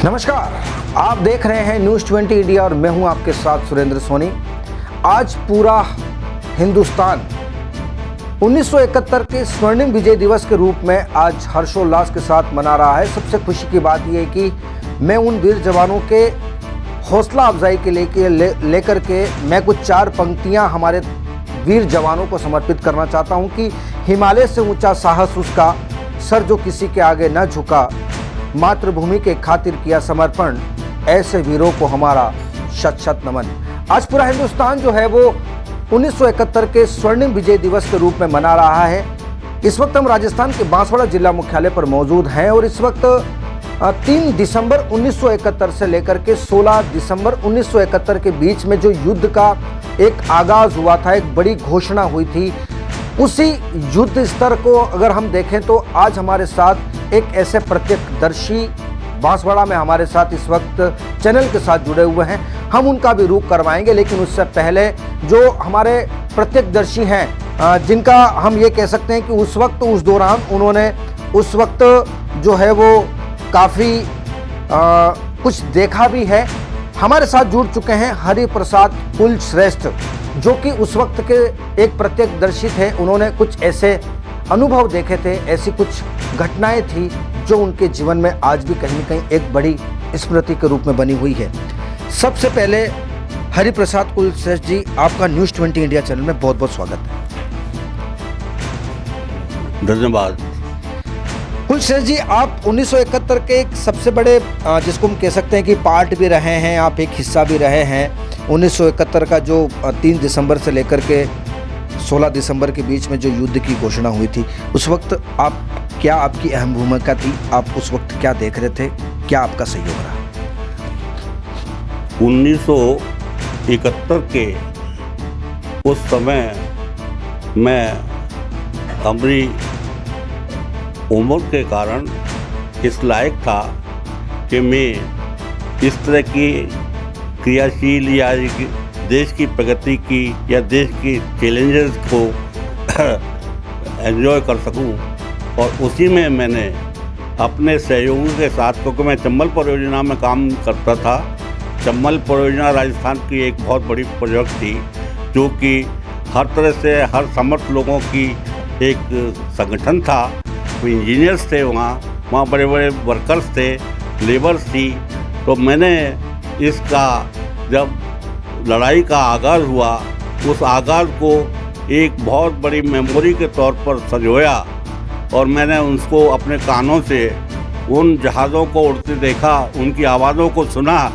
नमस्कार, आप देख रहे हैं न्यूज़ 20 इंडिया और मैं हूं आपके साथ सुरेंद्र सोनी। आज पूरा हिंदुस्तान 1971 के स्वर्णिम विजय दिवस के रूप में आज हर्षोल्लास के साथ मना रहा है। सबसे खुशी की बात यह है कि मैं उन वीर जवानों के हौसला अफजाई के लेकर के मैं कुछ 4 पंक्तियां हमारे वीर जवानों को समर्पित करना चाहता हूं कि हिमालय से ऊंचा साहस उसका, सर जो किसी के आगे न झुका, मातृभूमि के खातिर किया समर्पण, ऐसे वीरों को हमारा शत शत नमन। आज पूरा हिंदुस्तान जो है वो 1971 के स्वर्णिम विजय दिवस के रूप में मना रहा है। इस वक्त हम राजस्थान के बांसवाड़ा जिला मुख्यालय पर मौजूद हैं और इस वक्त 3 दिसंबर 1971 से लेकर के 16 दिसंबर 1971 के बीच में जो युद्ध का एक आगाज हुआ था, एक बड़ी घोषणा हुई थी, उसी युद्ध स्तर को अगर हम देखें तो आज हमारे साथ एक ऐसे प्रत्यक्षदर्शी बांसवाड़ा में हमारे साथ इस वक्त चैनल के साथ जुड़े हुए हैं। हम उनका भी रुख करवाएंगे, लेकिन उससे पहले जो हमारे प्रत्यक्षदर्शी हैं जिनका हम ये कह सकते हैं कि उस वक्त उस दौरान उन्होंने उस वक्त जो है वो काफ़ी कुछ देखा भी है, हमारे साथ जुड़ चुके हैं हरिप्रसाद कुलश्रेष्ठ, जो कि उस वक्त के एक प्रत्यक्षदर्शी थे। उन्होंने कुछ ऐसे अनुभव देखे थे, ऐसी कुछ घटनाएं थी जो उनके जीवन में आज भी कहीं न कहीं एक बड़ी स्मृति के रूप में बनी हुई है। सबसे पहले हरिप्रसाद कुलश्रेष्ठ जी, आपका न्यूज़ 20 इंडिया चैनल में बहुत बहुत स्वागत है। धन्यवाद। कुलश्रेष्ठ जी, आप 1971 के एक सबसे बड़े जिसको हम कह सकते हैं कि पार्ट भी रहे हैं, आप एक हिस्सा भी रहे हैं। 1971 का जो 3 दिसंबर से लेकर के 16 दिसंबर के बीच में जो युद्ध की घोषणा हुई थी, उस वक्त क्या आपकी अहम भूमिका थी? आप उस वक्त क्या देख रहे थे? क्या आपका सहयोग रहा? 1971 के उस समय मैं अपनी उम्र के कारण इस लायक था कि मैं इस तरह की क्रियाशील या देश की प्रगति की या देश की चैलेंजेस को एंजॉय कर सकूं। और उसी में मैंने अपने सहयोगियों के साथ, क्योंकि मैं चंबल परियोजना में काम करता था। चंबल परियोजना राजस्थान की एक बहुत बड़ी प्रोजेक्ट थी, जो कि हर तरह से हर समर्थ लोगों की एक संगठन था। इंजीनियर्स थे, वहाँ बड़े बड़े वर्कर्स थे, लेबर्स थी। तो मैंने इसका जब लड़ाई का आगाज़ हुआ, उस आगाज़ को एक बहुत बड़ी मेमोरी के तौर पर संजोया और मैंने उसको अपने कानों से उन जहाज़ों को उड़ते देखा, उनकी आवाज़ों को सुना,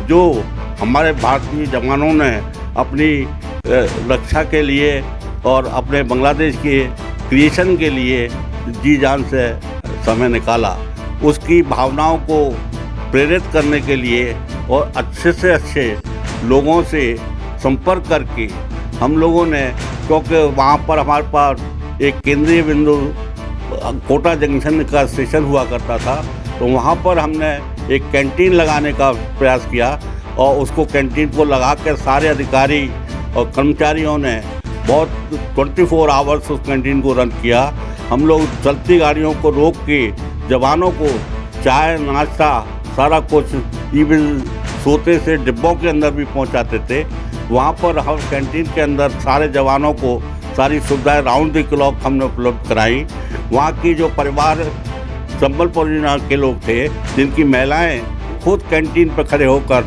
जो हमारे भारतीय जवानों ने अपनी रक्षा के लिए और अपने बांग्लादेश के क्रिएशन के लिए जी जान से समय निकाला। उसकी भावनाओं को प्रेरित करने के लिए और अच्छे से अच्छे लोगों से संपर्क करके हम लोगों ने, क्योंकि वहाँ पर हमारे पास एक केंद्रीय बिंदु कोटा जंक्शन का स्टेशन हुआ करता था, तो वहाँ पर हमने एक कैंटीन लगाने का प्रयास किया और उसको कैंटीन को लगा कर सारे अधिकारी और कर्मचारियों ने बहुत 24 आवर्स उस कैंटीन को रन किया। हम लोग चलती गाड़ियों को रोक के जवानों को चाय नाश्ता सारा कुछ, इवन सोते से डिब्बों के अंदर भी पहुंचाते थे। वहाँ पर हम कैंटीन के अंदर सारे जवानों को सारी सुविधाएं राउंड द क्लॉक हमने उपलब्ध कराई। वहाँ की जो परिवार चंबल परियोजना के लोग थे, जिनकी महिलाएं खुद कैंटीन पर खड़े होकर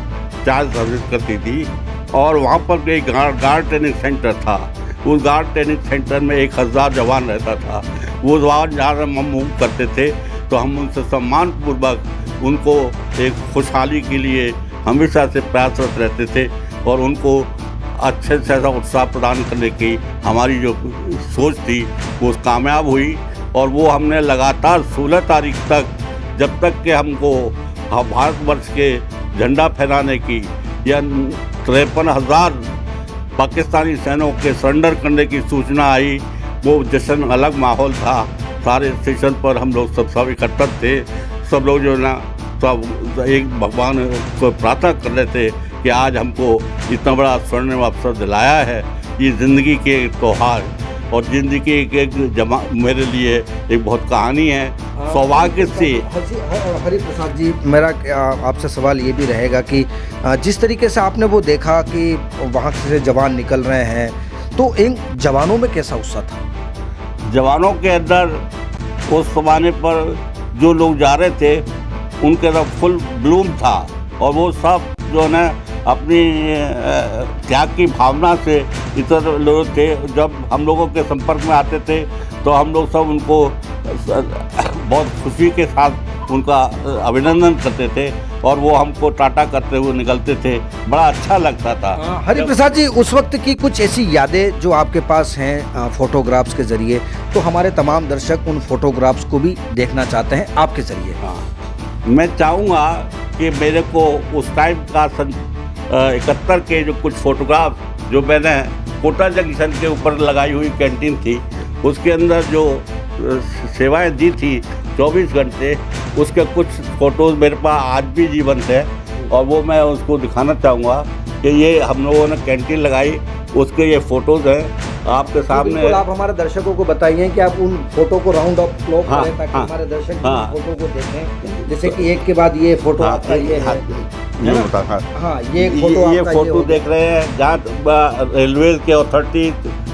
चाय सर्विस करती थी, और वहाँ पर एक गार्ड ट्रेनिंग सेंटर था। उस गार्ड ट्रेनिंग सेंटर में 1000 जवान रहता था। वो जवान जहाँ हम मूव करते थे तो हम उनसे सम्मानपूर्वक उनको एक खुशहाली के लिए हमेशा से प्रयासरत रहते थे और उनको अच्छे से ऐसा उत्साह प्रदान करने की हमारी जो सोच थी वो कामयाब हुई। और वो हमने लगातार 16 तारीख तक, जब तक कि हमको भारतवर्ष के झंडा फहराने की या 53,000 पाकिस्तानी सैनिकों के सरेंडर करने की सूचना आई, वो जश्न अलग माहौल था। सारे स्टेशन पर हम लोग सब इकट्ठा थे। सब लोग जो ना सब एक भगवान को प्रार्थना कर रहे थे कि आज हमको इतना बड़ा स्वर्णिम अवसर दिलाया है। ये ज़िंदगी के त्यौहार और ज़िंदगी एक मेरे लिए एक बहुत कहानी है, सौभाग्य से। हरि प्रसाद जी, मेरा आपसे सवाल ये भी रहेगा कि जिस तरीके से आपने वो देखा कि वहाँ से जवान निकल रहे हैं, तो इन जवानों में कैसा उत्साह था? जवानों के अंदर उस ज़माने पर जो लोग जा रहे थे उनके अंदर फुल ब्लूम था, और वो सब जो है ना अपनी त्याग की भावना से इतर लोग थे। जब हम लोगों के संपर्क में आते थे तो हम लोग सब उनको बहुत खुशी के साथ उनका अभिनंदन करते थे, और वो हमको टाटा करते हुए निकलते थे। बड़ा अच्छा लगता था। हरि प्रसाद जी, उस वक्त की कुछ ऐसी यादें जो आपके पास हैं फोटोग्राफ्स के ज़रिए, तो हमारे तमाम दर्शक उन फोटोग्राफ्स को भी देखना चाहते हैं आपके ज़रिए। हाँ, मैं चाहूँगा कि मेरे को उस टाइम का 71 के जो कुछ फोटोग्राफ जो मैंने कोटा जंक्शन के ऊपर लगाई हुई कैंटीन थी, उसके अंदर जो सेवाएं दी थी 24 घंटे, उसके कुछ फ़ोटोज़ मेरे पास आज भी जीवंत है, और वो मैं उसको दिखाना चाहूँगा कि ये हम लोगों ने कैंटीन लगाई, उसके ये फ़ोटोज़ हैं आपके सामने। आप हमारे दर्शकों को बताइए कि आप उन फोटो को राउंड ऑफ क्लॉक करें ताकि हमारे दर्शक उन फोटो को देखें, जैसे कि एक के बाद ये फोटो आपका ये है। ये फोटो देख रहे हैं जहाँ रेलवे के अथॉरिटी,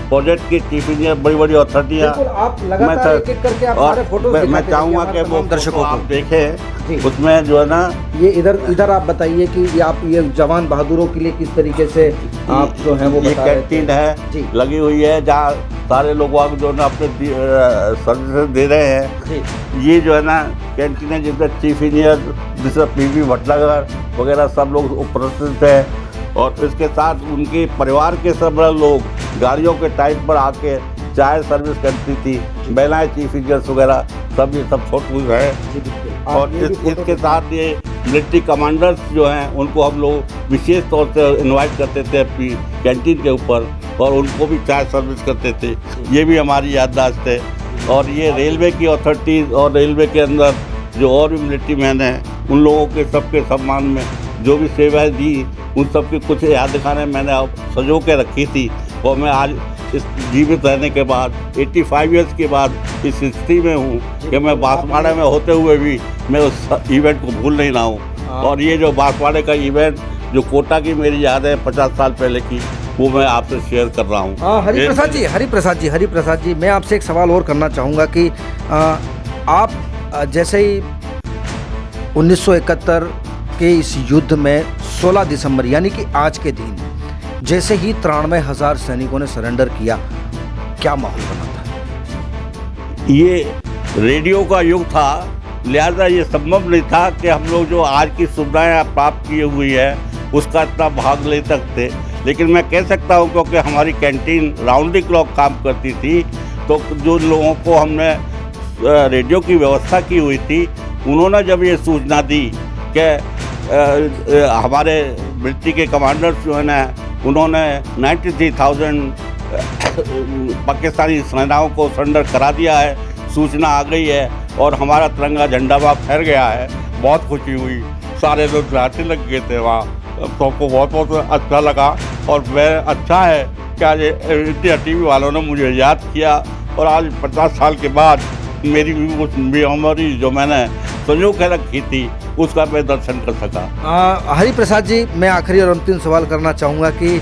प्रोजेक्ट की चीफ इंजीनियर, बड़ी बड़ी अथॉरिटियाँ। आप लगातार एक-एक करके आप सारे फोटो मैं चाहूँगा कि वो दर्शकों आप देखें, उसमें जो है ना ये इधर आप बताइए कि ये जवान बहादुरों के लिए किस तरीके से आप जो है वो बता रहे थे। कैंटीन है लगी हुई है जहाँ सारे लोग जो है ना अपने सर्विस दे रहे हैं। ये जो है ना कैंटीन है जिसमें चीफ इंजीनियर जैसे पीवी भटनागर वगैरह सब लोग उपस्थित हैं, और इसके साथ उनके परिवार के सब लोग गाड़ियों के टाइम पर आके चाय सर्विस करती थी, महिलाएं चीफ इंजीनियर्स वगैरह सब ये सब फोटोज हैं। और इसके साथ ये मिलिट्री कमांडर्स जो हैं उनको हम लोग विशेष तौर से इनवाइट करते थे अपनी कैंटीन के ऊपर, और उनको भी चाय सर्विस करते थे। ये भी हमारी याददाश्त है। और ये रेलवे की अथॉरिटीज़ और रेलवे के अंदर जो और भी मिलिट्री मैन हैं, उन लोगों के सबके सम्मान में जो भी सेवाएं दी, उन सब की कुछ याद दिखाने मैंने सजो के रखी थी। और मैं आज इस जीवित रहने के बाद 85 ईयर्स के बाद इस स्थिति में हूँ कि मैं बांसवाड़ा में होते हुए भी मैं उस इवेंट को भूल नहीं रहा हूँ। और ये जो बांसवाड़े का इवेंट जो कोटा की मेरी याद है 50 साल पहले की, वो मैं आपसे शेयर कर रहा हूँ। हरि प्रसाद जी, मैं आपसे एक सवाल और करना चाहूँगा कि आप जैसे ही 1971 के इस युद्ध में 16 दिसंबर यानी कि आज के दिन जैसे ही 93,000 सैनिकों ने सरेंडर किया, क्या माहौल बना था? ये रेडियो का युग था, लिहाजा ये संभव नहीं था कि हम लोग जो आज की सुविधाएं प्राप्त की हुई है उसका इतना भाग ले सकते। लेकिन मैं कह सकता हूँ क्योंकि हमारी कैंटीन राउंड द क्लॉक काम करती थी, तो जो लोगों को हमने रेडियो की व्यवस्था की हुई थी, उन्होंने जब ये सूचना दी कि हमारे मिलिट्री के कमांडर्स जो है ना उन्होंने 93,000 पाकिस्तानी सेनाओं को सरेंडर करा दिया है, सूचना आ गई है और हमारा तिरंगा झंडा वहाँ फहर गया है, बहुत खुशी हुई। सारे लोग नाचने लग गए थे वहाँ, सबको बहुत बहुत अच्छा लगा। और मैं अच्छा है कि आज इंडिया टीवी वालों ने मुझे याद किया, और आज 50 साल के बाद मेरी मेमोरी जो मैंने संजो के रखी थी उसका मैं दर्शन कर सका। हरि प्रसाद जी, मैं आखिरी और अंतिम सवाल करना चाहूँगा कि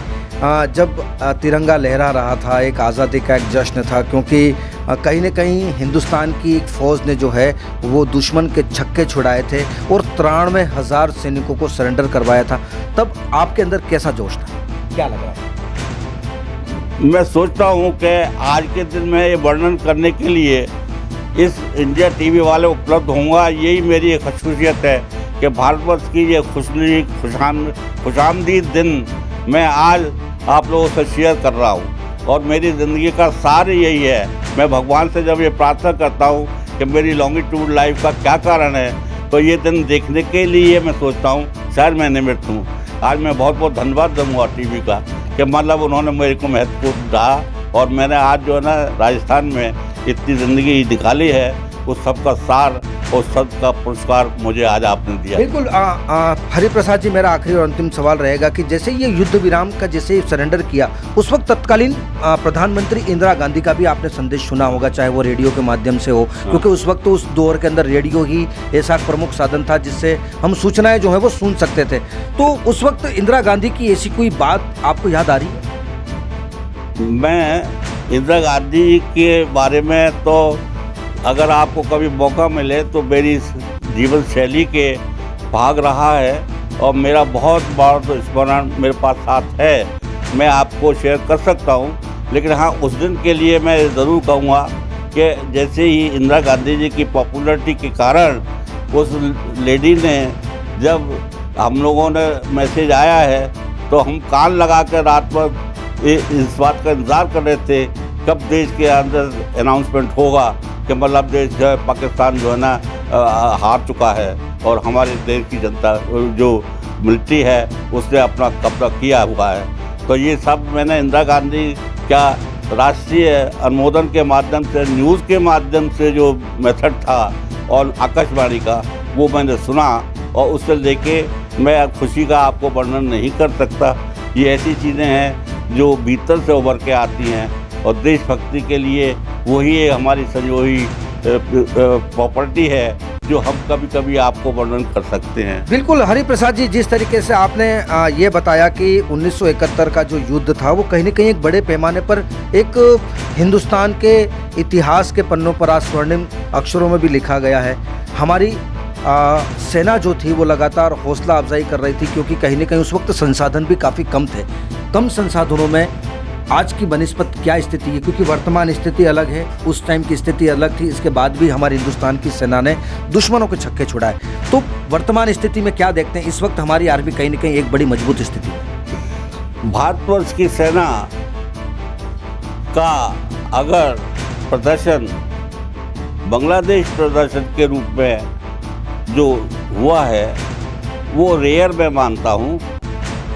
जब तिरंगा लहरा रहा था, एक आज़ादी का एक जश्न था, क्योंकि कहीं न कहीं हिंदुस्तान की एक फ़ौज ने जो है वो दुश्मन के छक्के छुड़ाए थे और 93,000 सैनिकों को सरेंडर करवाया था, तब आपके अंदर कैसा जोश था, क्या लग रहा था? मैं सोचता हूँ कि आज के दिन में ये वर्णन करने के लिए इस इंडिया टीवी वाले उपलब्ध होऊंगा, यही मेरी एक खसूसियत है कि भारतवर्ष की ये खुशामदीद दिन मैं आज आप लोगों से शेयर कर रहा हूँ। और मेरी ज़िंदगी का सार यही है, मैं भगवान से जब ये प्रार्थना करता हूँ कि मेरी लॉन्गिट्यूड लाइफ का क्या कारण है, तो ये दिन देखने के लिए मैं सोचता हूँ शायद मैं निमित्त हूँ। आज मैं बहुत बहुत धन्यवाद दूँगा टीवी का कि मतलब उन्होंने मेरे को महत्वपूर्ण कहा, और मैंने आज जो है ना राजस्थान में इतनी ज़िंदगी निकाली है, उस सबका सार और सबका पुरस्कार मुझे आज आपने दिया। बिल्कुल। हरिप्रसाद जी, मेरा आखिरी और अंतिम सवाल रहेगा कि जैसे ये युद्ध विराम का जैसे सरेंडर किया, उस वक्त तत्कालीन प्रधानमंत्री इंदिरा गांधी का भी आपने संदेश सुना होगा, चाहे वो रेडियो के माध्यम से हो, क्योंकि उस वक्त उस दौर के अंदर रेडियो ही ऐसा प्रमुख साधन था जिससे हम सूचनाएं जो है वो सुन सकते थे। तो उस वक्त इंदिरा गांधी की ऐसी कोई बात आपको याद आ रही है? मैं इंदिरा गांधी के बारे में तो अगर आपको कभी मौका मिले तो मेरी जीवन शैली के भाग रहा है और मेरा बहुत बड़ा स्मरण मेरे पास साथ है, मैं आपको शेयर कर सकता हूँ। लेकिन हाँ, उस दिन के लिए मैं ज़रूर कहूँगा कि जैसे ही इंदिरा गांधी जी की पॉपुलैरिटी के कारण उस लेडी ने, जब हम लोगों ने मैसेज आया है तो हम कान लगा कर रात भर इस बात का इंतज़ार कर रहे थे कब देश के अंदर अनाउंसमेंट होगा कि मतलब देश जो है पाकिस्तान जो है ना हार चुका है और हमारे देश की जनता जो मिलिट्री है उसने अपना कब्जा किया हुआ है। तो ये सब मैंने इंदिरा गांधी का राष्ट्रीय अनुमोदन के माध्यम से, न्यूज़ के माध्यम से जो मेथड था और आकाशवाणी का, वो मैंने सुना और उससे लेके मैं खुशी का आपको वर्णन नहीं कर सकता। ये ऐसी चीज़ें हैं जो भीतर से उभर के आती हैं और देशभक्ति के लिए वही हमारी संजोई प्रॉपर्टी है जो हम कभी कभी आपको वर्णन कर सकते हैं। बिल्कुल हरिप्रसाद जी, जिस तरीके से आपने ये बताया कि 1971 का जो युद्ध था वो कहीं न कहीं एक बड़े पैमाने पर एक हिंदुस्तान के इतिहास के पन्नों पर आज स्वर्णिम अक्षरों में भी लिखा गया है। हमारी सेना जो थी वो लगातार हौसला अफजाई कर रही थी, क्योंकि कहीं न कहीं उस वक्त संसाधन भी काफ़ी कम थे। कम संसाधनों में आज की बनिस्बत क्या स्थिति है, क्योंकि वर्तमान स्थिति अलग है, उस टाइम की स्थिति अलग थी। इसके बाद भी हमारे हिंदुस्तान की सेना ने दुश्मनों के छक्के छुड़ाए। तो वर्तमान स्थिति में क्या देखते हैं? इस वक्त हमारी आर्मी कहीं न कहीं एक बड़ी मजबूत स्थिति है। भारतवर्ष की सेना का अगर प्रदर्शन बांग्लादेश प्रदर्शन के रूप में जो हुआ है वो रेयर मैं मानता हूँ,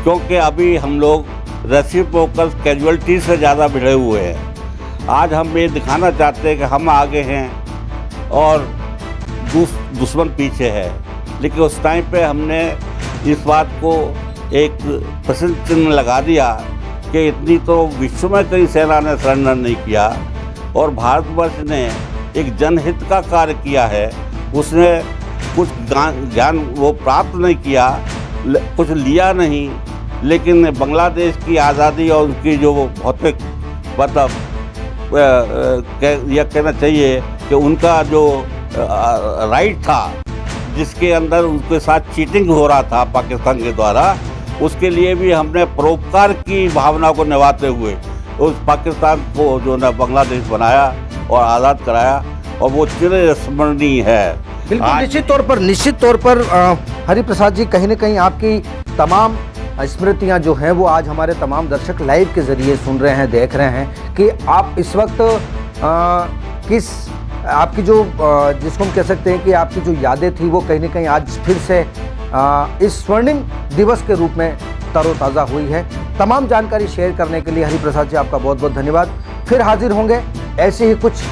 क्योंकि अभी हम लोग रेसिप्रोकल कैजुअलिटी से ज़्यादा भिड़े हुए हैं। आज हम ये दिखाना चाहते हैं कि हम आगे हैं और दुश्मन पीछे है, लेकिन उस टाइम पे हमने इस बात को एक प्रश्न चिन्ह लगा दिया कि इतनी तो विश्व में कई सेना ने सरेंडर नहीं किया और भारतवर्ष ने एक जनहित का कार्य किया है। उसने कुछ ज्ञान वो प्राप्त नहीं किया, कुछ लिया नहीं, लेकिन बांग्लादेश की आज़ादी और उनकी जो भौतिक मतलब यह कहना चाहिए कि उनका जो राइट था, जिसके अंदर उनके साथ चीटिंग हो रहा था पाकिस्तान के द्वारा, उसके लिए भी हमने परोपकार की भावना को निभाते हुए उस पाकिस्तान को जो ना बांग्लादेश बनाया और आज़ाद कराया और वो चिरस्मरणीय है। बिल्कुल, निश्चित तौर पर हरिप्रसाद जी, कहीं न कहीं आपकी तमाम स्मृतियां जो हैं वो आज हमारे तमाम दर्शक लाइव के ज़रिए सुन रहे हैं, देख रहे हैं कि आप इस वक्त किस आपकी जो जिसको हम कह सकते हैं कि आपकी जो यादें थी वो कहीं न कहीं आज फिर से इस स्वर्णिम दिवस के रूप में तरोताज़ा हुई है। तमाम जानकारी शेयर करने के लिए हरिप्रसाद जी आपका बहुत बहुत धन्यवाद। फिर हाजिर होंगे ऐसे ही कुछ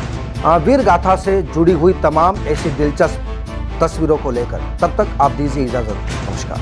वीर गाथा से जुड़ी हुई तमाम ऐसी दिलचस्प तस्वीरों को लेकर। तब तक आप दीजिए इजाज़त। नमस्कार।